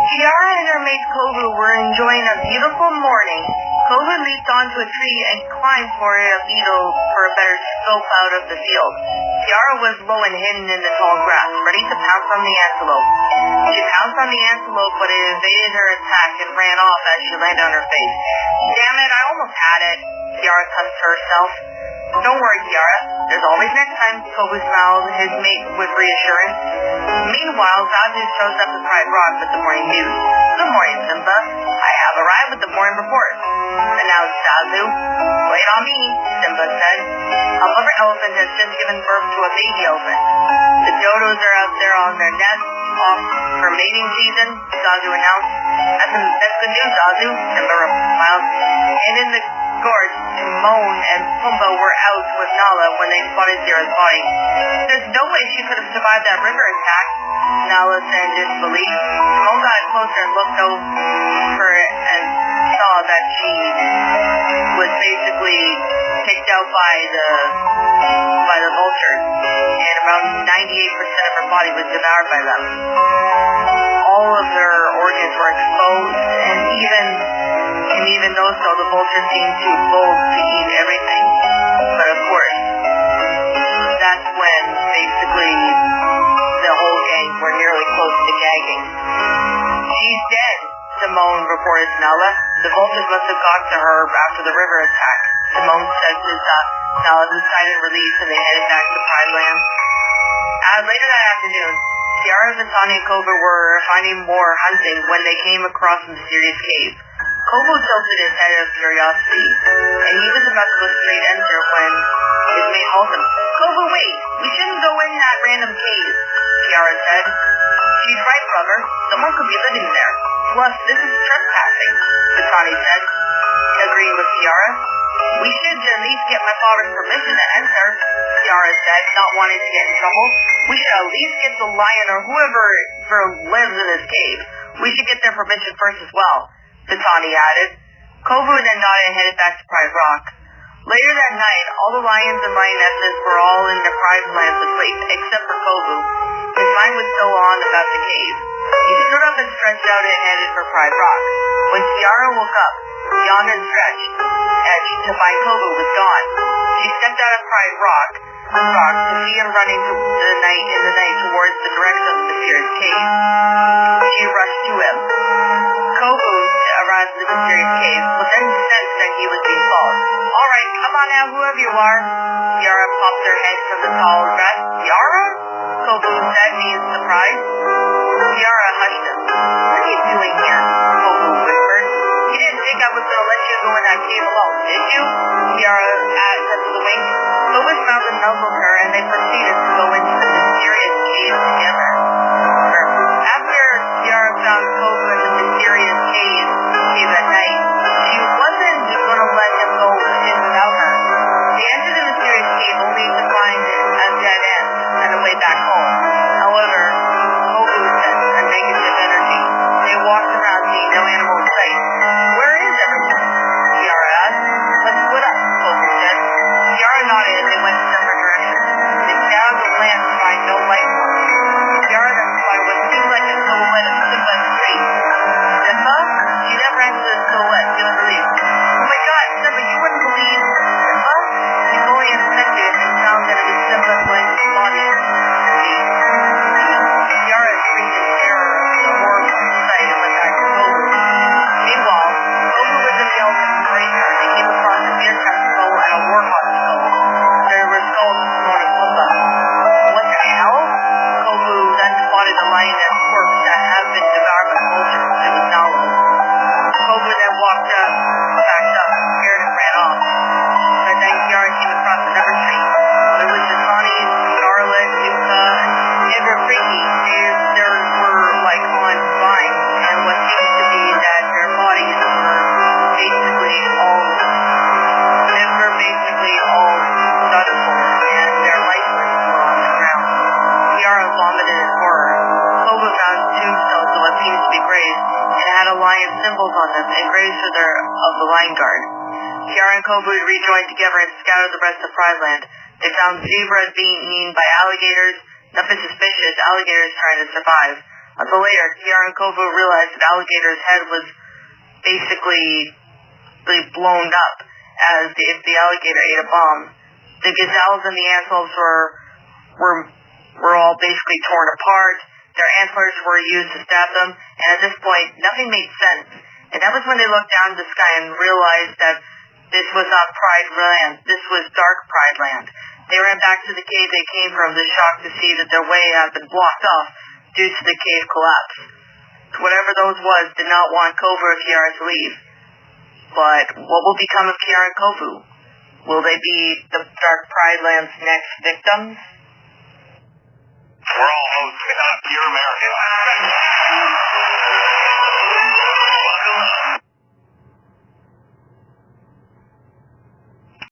Kiara and her mate Kovu were enjoying a beautiful morning. Kovu leaped onto a tree and climbed for a beetle for a better scope out of the field. Kiara was low and hidden in the tall grass, ready to pounce on the antelope. She pounced on the antelope, but it evaded her attack and ran off as she landed on her face. Damn it, I almost had it, Kiara cussed to herself. Don't worry, Kiara. There's always next time, Kovu smiled his mate with reassurance. Meanwhile, Zazu shows up at Pride Rock with the morning news. Good morning, Simba. I have arrived with the morning report, announced Zazu. Wait on me, Simba said. A mother elephant has just given birth to a baby elephant. The dodos are out there on their nests, off for mating season, Zazu announced. That's good news, Zazu, Simba smiled. And in the gorge, Timon and Pumbaa were out with Nala when they spotted Zira's body. There's no way she could have survived that river attack, Nala said in disbelief. Timon got closer and looked over and saw that she was basically picked out by the vultures, and around 98% of her body was devoured by them. All of their organs were exposed, and even though so, the vultures seemed too bold to eat everything. But of course, that's when basically the whole gang were nearly close to gagging. She's dead, Timon reported to Nala. The vultures must have got to her after the river attack, Timon said to Nala, who sighed in relief, and they headed back to Pride Land. Later that afternoon, Kiara, Vitani, and Kovu were finding more hunting when they came across a mysterious cave. Kovu tilted his head out of curiosity, and he was about to go straight enter when his mate halted him. Kovu, wait! We shouldn't go in that random cave, Kiara said. She's right, brother. Someone could be living there. Plus, this is trespassing, Vitani said, agreeing with Kiara. We should at least get my father's permission to enter, Kiara said, not wanting to get in trouble. We should at least get the lion or whoever lives in this cave. We should get their permission first as well, Vitani added. Kovu then nodded and headed back to Pride Rock. Later that night, all the lions and lionesses were all in their Pride Lands asleep, except for Kovu. His mind was still on about the cave. He stood up and stretched out and headed for Pride Rock. When Kiara woke up, yawned and stretched, to find Kovu was gone. She stepped out of Pride Rock to see him running in the night towards the direction of the mysterious cave. She rushed to him. Kovu arrived at the mysterious cave, but then sensed that he was being followed. All right, come on now, whoever you are. Kiara popped her head from the tall grass. Kiara? Kovu said, being surprised. Kiara hushed him. What are you doing here? Kovu whispered. You didn't think I was going to let you go in that cave alone, did you? Kiara said with a wink. Kovu smiled and nuzzled her, and they proceeded to go into the mysterious cave together. After Kiara found Kovu in the mysterious cave at night, she wasn't going to let him go in without her. They entered the mysterious cave only to find a dead end and a way back home. However, Kovu sensed a negative energy. They walked around seeing no animal in sight. Where is everyone? Kiara asked. Let's split up, Kovu said. Kiara nodded and they went in separate directions. They scoured the land to find no life forms. Kiara then spied what seemed like a silhouette of Simba in the street. Simba? She never answered the silhouette, feeling relieved. Oh my god, Simba, you wouldn't believe Simba? He fully inspected and found that it was Simba's body. Kiara screamed in terror of the horrifying sight and went back to Kovu. Meanwhile, Kovu was in the elephant's graveyard. They came across a meerkat skull and a warhawk skull. There were skulls of Timon and Pumbaa. What the hell? Kovu then spotted a lioness corpse that had been devoured by vultures. It was Nala. Kovu then backed up, scared and ran off. But then Kiara came across another tree. There was Vitani, Scarlet, Nuka, and Rafiki. They were like on vines, and what seems to be that their bodies were basically all done for, and their lifeless were on the ground. Kiara vomited in horror. Kovu found tombstones of what seems to be graves, and had a lion symbols on them, engraved of the lion guard. Kiara and Kovu rejoined together and scoured the rest of Pride Land. They found zebras being eaten by alligators. Nothing suspicious, alligators trying to survive. Until later, Kiara and Kovu realized that Alligator's head was basically blown up, as if the alligator ate a bomb. The gazelles and the antelopes were all basically torn apart. Their antlers were used to stab them, and at this point, nothing made sense. And that was when they looked down at the sky and realized that this was not Pride Land. This was Dark Pride Land. They ran back to the cave they came from, shocked to see that their way had been blocked off due to the cave collapse. Whatever those was did not want Kovu or Kiara to leave. But what will become of Kiara and Kovu? Will they be the Dark Pride Land's next victims? We're all hosts. You're American.